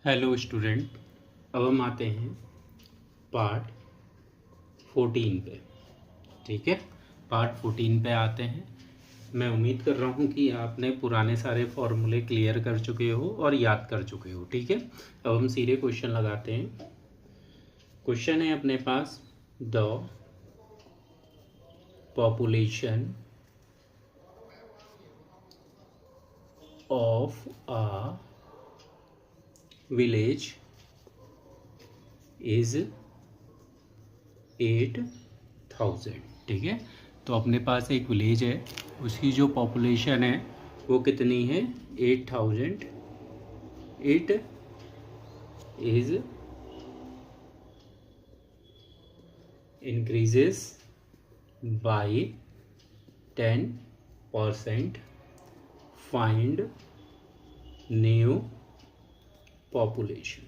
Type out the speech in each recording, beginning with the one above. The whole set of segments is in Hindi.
Hello student. अब हम आते हैं पार्ट 14 पे। ठीक है, पार्ट 14 पे आते हैं। मैं उम्मीद कर रहा हूँ कि आपने पुराने सारे फॉर्मूले क्लियर कर चुके हो और याद कर चुके हो। ठीक है, अब हम सीधे क्वेश्चन लगाते हैं। क्वेश्चन है अपने पास, the population of a village is 8000। ठीक है, तो अपने पास एक विलेज है, उसकी जो पॉपुलेशन है वो कितनी है? 8000। It is increases by 10%। Find new population.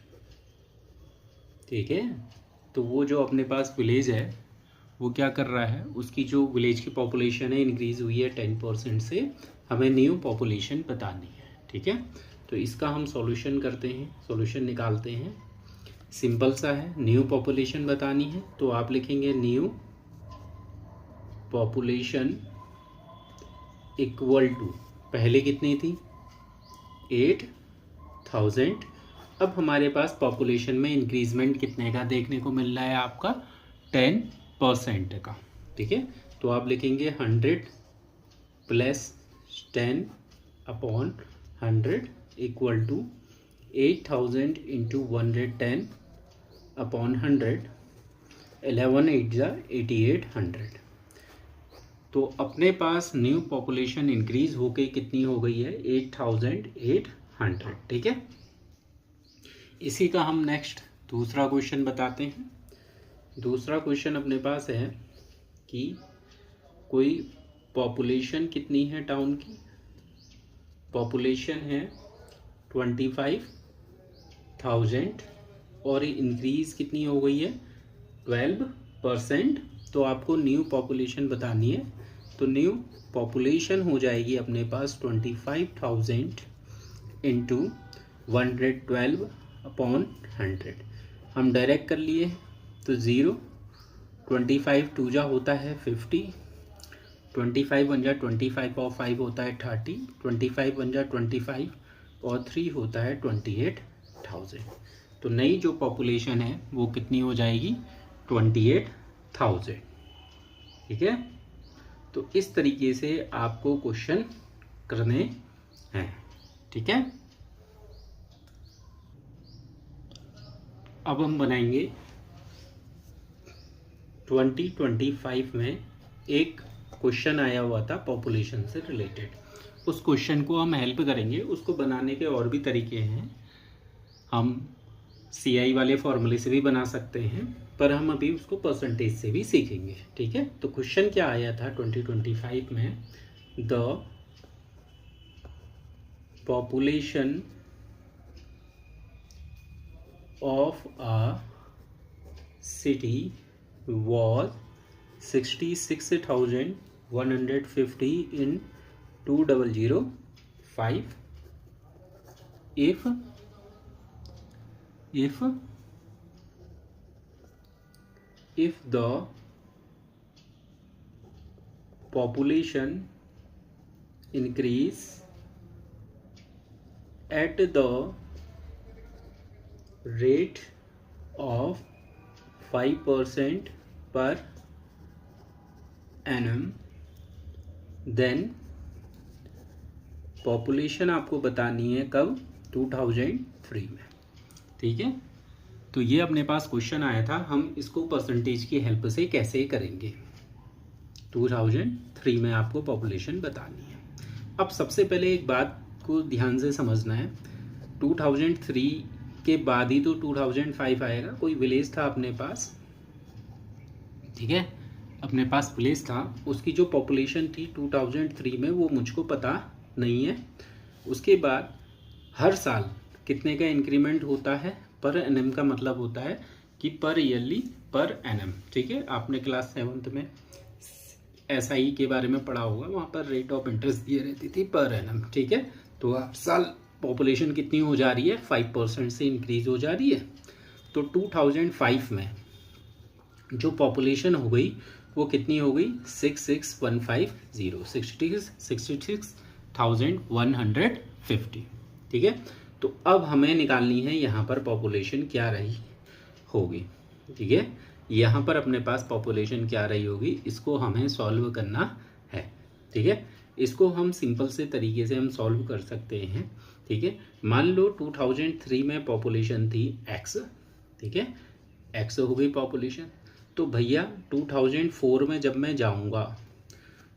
ठीक है, तो वो जो अपने पास विलेज है वो क्या कर रहा है, उसकी जो विलेज की पॉपुलेशन है इंक्रीज हुई है 10% से। हमें न्यू पॉपुलेशन बतानी है। ठीक है, तो इसका हम सॉल्यूशन करते हैं, सॉल्यूशन निकालते हैं। सिंपल सा है, न्यू पॉपुलेशन बतानी है तो आप लिखेंगे न्यू पॉपुलेशन इक्वल टू, पहले कितनी थी? 8000। अब हमारे पास पॉपुलेशन में इंक्रीजमेंट कितने का देखने को मिल रहा है? आपका 10% का। ठीक है, तो आप लिखेंगे 100 plus 10/100 equal to 8000 into 110 upon 100। 11 8 8800। तो अपने पास न्यू पॉपुलेशन इंक्रीज होके कितनी हो गई है? 8800। ठीक है, इसी का हम नेक्स्ट दूसरा क्वेश्चन बताते हैं। दूसरा क्वेश्चन अपने पास है कि कोई पॉपुलेशन कितनी है टाउन की? पॉपुलेशन है 25,000 और इंक्रीज कितनी हो गई है? 12%। तो आपको न्यू पॉपुलेशन बतानी है, तो न्यू पॉपुलेशन हो जाएगी अपने पास 25,000 इंटू 112/100। हम डायरेक्ट कर लिए तो 0। 25 2 जा होता है 50। 25 1 जा 25 और 5 होता है 30। 25 1 जा 25 और 3 होता है 28,000। तो नई जो पॉपुलेशन है वो कितनी हो जाएगी? 28,000। ठीक है, तो इस तरीके से आपको क्वेश्चन करने हैं। ठीक है, अब हम बनाएंगे 2025 में एक क्वेश्चन आया हुआ था पॉपुलेशन से रिलेटेड। उस क्वेश्चन को हम हेल्प करेंगे। उसको बनाने के और भी तरीके हैं, हम CI वाले फॉर्मूले से भी बना सकते हैं, पर हम अभी उसको परसेंटेज से भी सीखेंगे। ठीक है, तो क्वेश्चन क्या आया था 2025 में? The population of a city was 66,150 in 2005 if the population increase at the rate of 5% per annum, then population आपको बतानी है कब? 2003 में। ठीक है, तो ये अपने पास क्वेश्चन आया था, हम इसको परसेंटेज की हेल्प से कैसे करेंगे। 2003 में आपको पॉपुलेशन बतानी है। अब सबसे पहले एक बात को ध्यान से समझना है, 2003 के बाद ही तो 2005 आएगा। कोई विलेज था अपने पास, ठीक है, अपने पास विलेज था, उसकी जो पॉपुलेशन थी 2003 में वो मुझको पता नहीं है। उसके बाद हर साल कितने का इंक्रीमेंट होता है? पर एनएम का मतलब होता है कि पर ईयरली पर एनएम। ठीक है, आपने क्लास 7th में SI के बारे में पढ़ा होगा, वहाँ पर रेट ऑफ इंटरेस्ट दिए रहती थी पर एनएम। ठीक है, तो आप साल पॉपुलेशन कितनी हो जा रही है, 5% से इंक्रीज हो जा रही है। तो 2005 में जो पॉपुलेशन हो गई वो कितनी हो गई, 66,150, ठीक है। तो अब हमें निकालनी है यहाँ पर पॉपुलेशन क्या रही होगी, ठीक है। यहाँ पर अपने पास पॉपुलेशन क्या रही होगी, इसको हमें सॉल्व करना है, ठीक है। इसको हम सिंपल से तरीके से हम सॉल्व कर सकते हैं, ठीक है। मान लो 2003 में पॉपुलेशन थी x, ठीक है, x हो गई पॉपुलेशन। तो भैया 2004 में जब मैं जाऊंगा,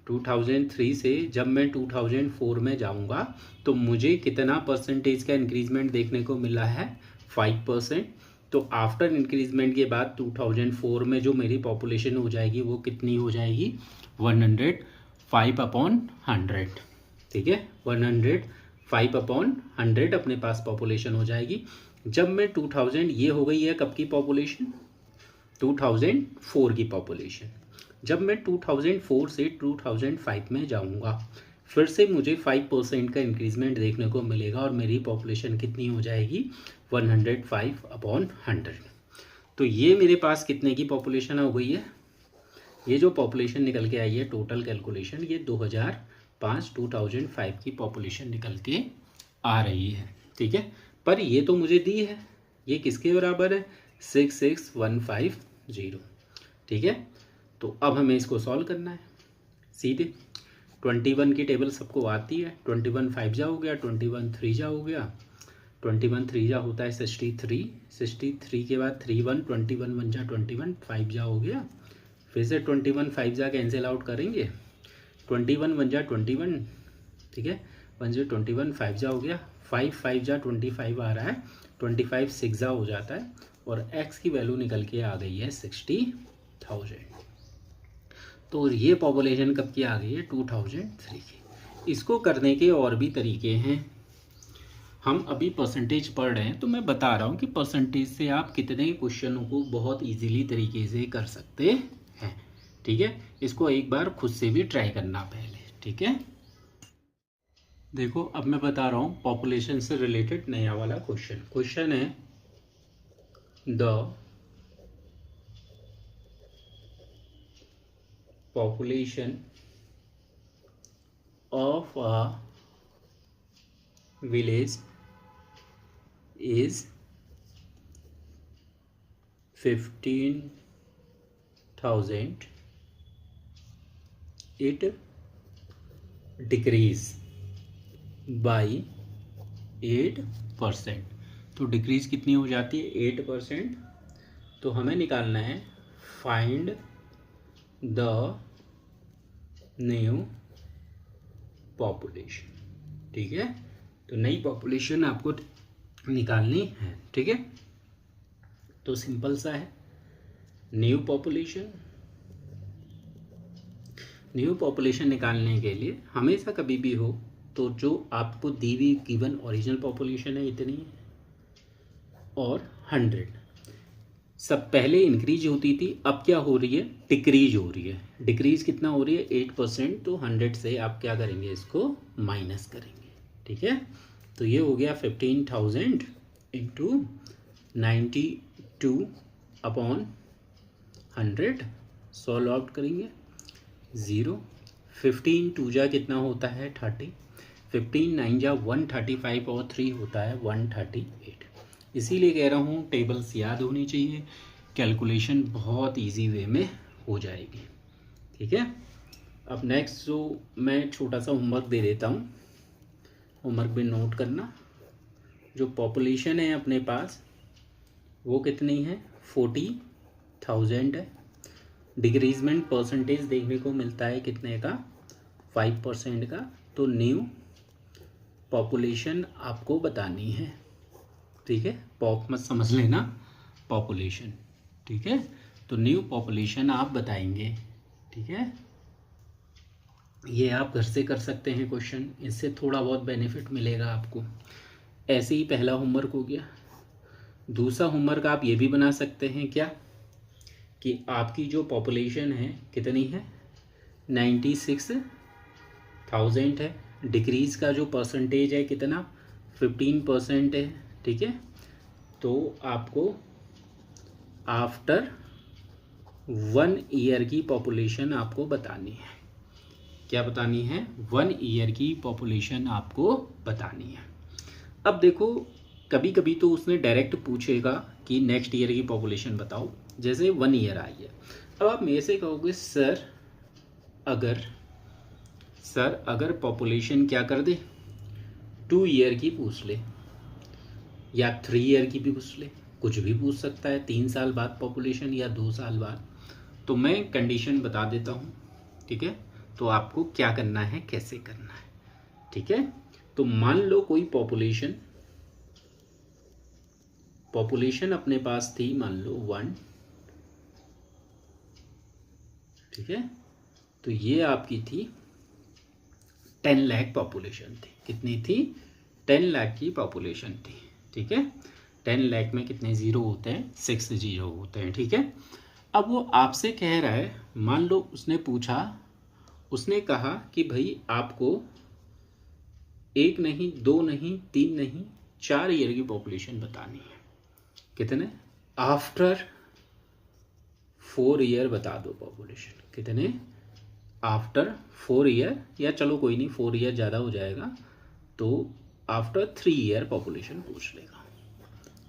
2003 से जब मैं 2004 में जाऊंगा तो मुझे कितना परसेंटेज का इंक्रीजमेंट देखने को मिला है, 5%। तो आफ्टर इंक्रीजमेंट के बाद 2004 में जो मेरी पॉपुलेशन हो जाएगी वो कितनी हो जाएगी, 105/100, ठीक है। 105/100 अपने पास पॉपुलेशन हो जाएगी। जब मैं 2000, ये हो गई है कब की पॉपुलेशन, 2004 की पॉपुलेशन। जब मैं 2004 से 2005 में जाऊंगा फिर से मुझे 5% का इंक्रीजमेंट देखने को मिलेगा और मेरी पॉपुलेशन कितनी हो जाएगी, 105/100। तो ये मेरे पास कितने की पॉपुलेशन हो गई है, ये जो पॉपुलेशन निकल के आई है टोटल कैलकुलेशन, ये 2005 की पॉपुलेशन निकल के आ रही है, ठीक है। पर ये तो मुझे दी है, ये किसके बराबर है, 66,150, ठीक है। तो अब हमें इसको सॉल्व करना है सीधे। 21 की टेबल सबको आती है, 21 5 जा हो गया, 21 3 जा हो गया, 21 3 जा होता है 63, 63 के बाद 3 1, 21 1 जा 21, 5 जा हो गया, फिर से 21 5 जा कैंसिल आउट करेंगे, 21 1 जा 21, ठीक है, 1 से 21 5 जा हो गया, 5 5 जा 25 आ रहा है, 25 6 जा हो जाता है और x की वैल्यू निकल के आ गई है 60,000। तो ये पॉपुलेशन कब की आ गई है, 2003 की। इसको करने के और भी तरीके हैं, हम अभी परसेंटेज पढ़ रहे हैं तो मैं बता रहा हूँ कि परसेंटेज से आप कितने क्वेश्चनों को बहुत इजीली तरीके से कर सकते हैं, ठीक है। इसको एक बार खुद से भी ट्राई करना पहले, ठीक है। देखो अब मैं बता रहा हूँ पॉपुलेशन से रिलेटेड नया वाला क्वेश्चन है, the population of a village is 15,000. It decrease by 8%. तो डिक्रीज कितनी हो जाती है, 8%। तो हमें निकालना है फाइंड द न्यू पॉपुलेशन, ठीक है। तो नई पॉपुलेशन आपको निकालनी है, ठीक है। तो सिंपल सा है, न्यू पॉपुलेशन निकालने के लिए हमेशा कभी भी हो तो जो आपको दी हुई गिवन ओरिजिनल पॉपुलेशन है इतनी और 100, सब पहले इंक्रीज होती थी, अब क्या हो रही है, डिक्रीज हो रही है। डिक्रीज कितना हो रही है, 8%। तो 100 से आप क्या करेंगे, इसको माइनस करेंगे, ठीक है। तो ये हो गया 15,000 इंटू 92/100, सॉल्व आउट करेंगे, 0, 15 2 जा कितना होता है 30, 15 9 जा 135 और 3 होता है 138। इसीलिए कह रहा हूँ टेबल्स याद होनी चाहिए, कैलकुलेशन बहुत इजी वे में हो जाएगी, ठीक है। अब नेक्स्ट जो मैं छोटा सा होमवर्क दे देता हूँ, होमवर्क भी नोट करना। जो पॉपुलेशन है अपने पास वो कितनी है, 40,000 है। डिक्रीजमेंट परसेंटेज देखने को मिलता है कितने का, 5% का। तो न्यू पॉपुलेशन आपको बतानी है, ठीक है। पॉप मत समझ लेना, पॉपुलेशन, ठीक है। तो न्यू पॉपुलेशन आप बताएंगे, ठीक है। ये आप घर से कर सकते हैं क्वेश्चन, इससे थोड़ा बहुत बेनिफिट मिलेगा आपको। ऐसे ही पहला होमवर्क हो गया। दूसरा होमवर्क आप ये भी बना सकते हैं क्या, कि आपकी जो पॉपुलेशन है कितनी है, 96,000 है। डिक्रीज का जो परसेंटेज है कितना, 15% है, ठीक है। तो आपको आफ्टर 1 ईयर की पॉपुलेशन आपको बतानी है। क्या बतानी है? 1 ईयर की पॉपुलेशन आपको बतानी है। अब देखो, कभी कभी तो उसने डायरेक्ट पूछेगा कि नेक्स्ट ईयर की पॉपुलेशन बताओ, जैसे 1 ईयर आई है। अब आप मेरे से कहोगे सर अगर पॉपुलेशन क्या कर दे, 2 ईयर की पूछ ले या 3 ईयर की भी पूछ ले, कुछ भी पूछ सकता है, 3 साल बाद पॉपुलेशन या 2 साल बाद। तो मैं कंडीशन बता देता हूँ, ठीक है। तो आपको क्या करना है, कैसे करना है, ठीक है। तो मान लो कोई पॉपुलेशन अपने पास थी, मान लो 1, ठीक है। तो ये आपकी थी 10 लाख पॉपुलेशन थी। कितनी थी? 10 लाख की पॉपुलेशन थी, ठीक है। 10 लाख में कितने जीरो होते हैं? 6 जीरो होते हैं, ठीक है। अब वो आपसे कह रहा है, मान लो उसने कहा कि भाई आपको 1 नहीं, 2 नहीं, 3 नहीं, 4 ईयर की पॉपुलेशन बतानी है। कितने? आफ्टर 4 ईयर बता दो पॉपुलेशन। कितने? आफ्टर 4 ईयर, या चलो कोई नहीं, 4 ईयर ज़्यादा हो जाएगा, तो आफ्टर 3 ईयर पॉपुलेशन पूछ लेगा।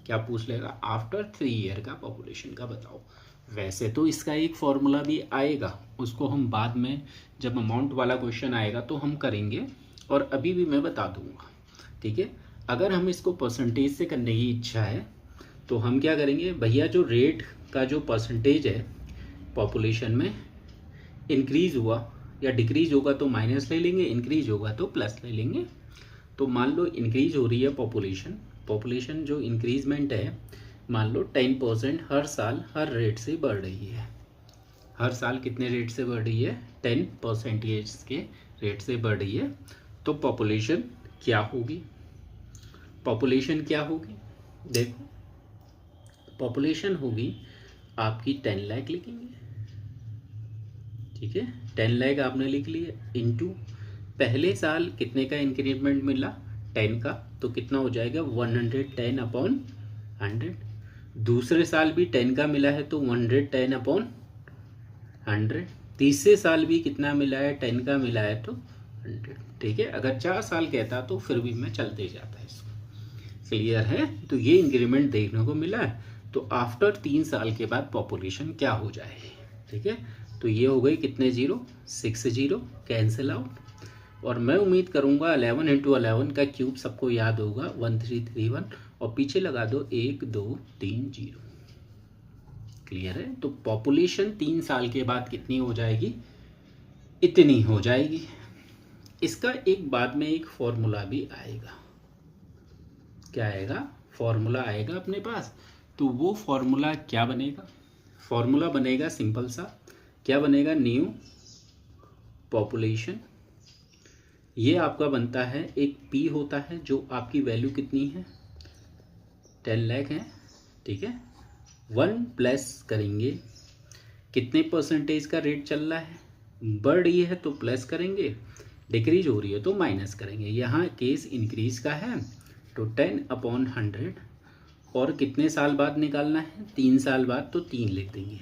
क्या पूछ लेगा? आफ्टर 3 ईयर का पॉपुलेशन का बताओ। वैसे तो इसका एक फॉर्मूला भी आएगा, उसको हम बाद में जब अमाउंट वाला क्वेश्चन आएगा तो हम करेंगे, और अभी भी मैं बता दूंगा, ठीक है। अगर हम इसको परसेंटेज से करने की इच्छा है तो हम क्या करेंगे, भैया जो रेट का जो परसेंटेज है पॉपुलेशन में, इंक्रीज हुआ या डिक्रीज होगा तो माइनस ले लेंगे, इंक्रीज होगा तो प्लस ले लेंगे। तो मान लो इंक्रीज हो रही है पॉपुलेशन जो इंक्रीजमेंट है, मान लो 10% हर साल हर रेट से बढ़ रही है। हर साल कितने रेट से बढ़ रही है? 10% के रेट से बढ़ रही है। तो पॉपुलेशन क्या होगी? देखो, पॉपुलेशन होगी आपकी 10 लाख लिखेंगे, ठीक है। 10 लाख आपने लिख लिया, इनटू पहले साल कितने का इंक्रीमेंट मिला? 10 का, तो कितना हो जाएगा? 110 अपॉन 100। दूसरे साल भी 10 का मिला है तो 110 अपॉन 100। तीसरे साल भी कितना मिला है? 10 का मिला है तो 100, ठीक है। अगर 4 साल कहता तो फिर भी मैं चलते जाता इसको। क्लियर है? तो ये इंक्रीमेंट देखने को मिला है। तो आफ्टर 3 साल के बाद पॉपुलेशन क्या हो जाएगी, ठीक है। तो ये हो गई कितने जीरो? 6 zero, cancel out. और मैं उम्मीद करूंगा 11 × 11 का क्यूब सबको याद होगा, 1331, और पीछे लगा दो 1 2 3 0। क्लियर है? तो पॉपुलेशन 3 साल के बाद कितनी हो जाएगी? इतनी हो जाएगी। इसका एक बाद में एक फॉर्मूला भी आएगा। क्या आएगा? फॉर्मूला आएगा अपने पास। तो वो फॉर्मूला क्या बनेगा? फॉर्मूला बनेगा सिंपल सा। क्या बनेगा? न्यू पॉपुलेशन, ये आपका बनता है, एक पी होता है जो आपकी वैल्यू कितनी है? 10 लाख है, ठीक है। 1 प्लस करेंगे, कितने परसेंटेज का रेट चल रहा है? बढ़ रही है तो प्लस करेंगे, डिक्रीज हो रही है तो माइनस करेंगे। यहाँ केस इंक्रीज का है तो 10 अपॉन 100, और कितने साल बाद निकालना है? 3 साल बाद, तो 3 लिख देंगे।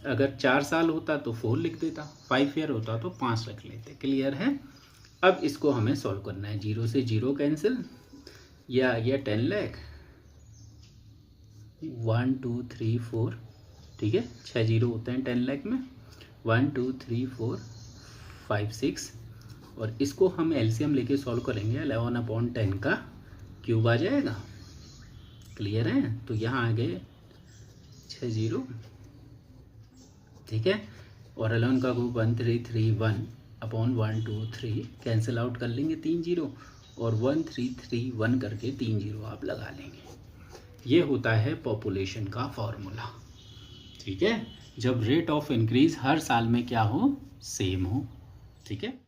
अगर 4 साल होता तो 4 लिख देता, 5 ईयर होता तो 5 रख लेते। क्लियर है? अब इसको हमें सॉल्व करना है। 0 से 0 कैंसिल, या 10 लाख, 1 2 3 4, ठीक है। 6 जीरो होते हैं 10 लाख में, 1 2 3 4 5 6, और इसको हम एलसीएम लेके सॉल्व करेंगे। 11 अपॉन 10 का क्यूब आ जाएगा। क्लियर है? तो यहाँ आ गए 6 जीरो, ठीक है। और 11 का क्यूब 1331 अपॉन 1 2 3, कैंसिल आउट कर लेंगे 3 जीरो, और 1331 करके 3 जीरो आप लगा लेंगे। ये होता है पॉपुलेशन का फॉर्मूला, ठीक है। जब रेट ऑफ इंक्रीज हर साल में क्या हो? सेम हो, ठीक है।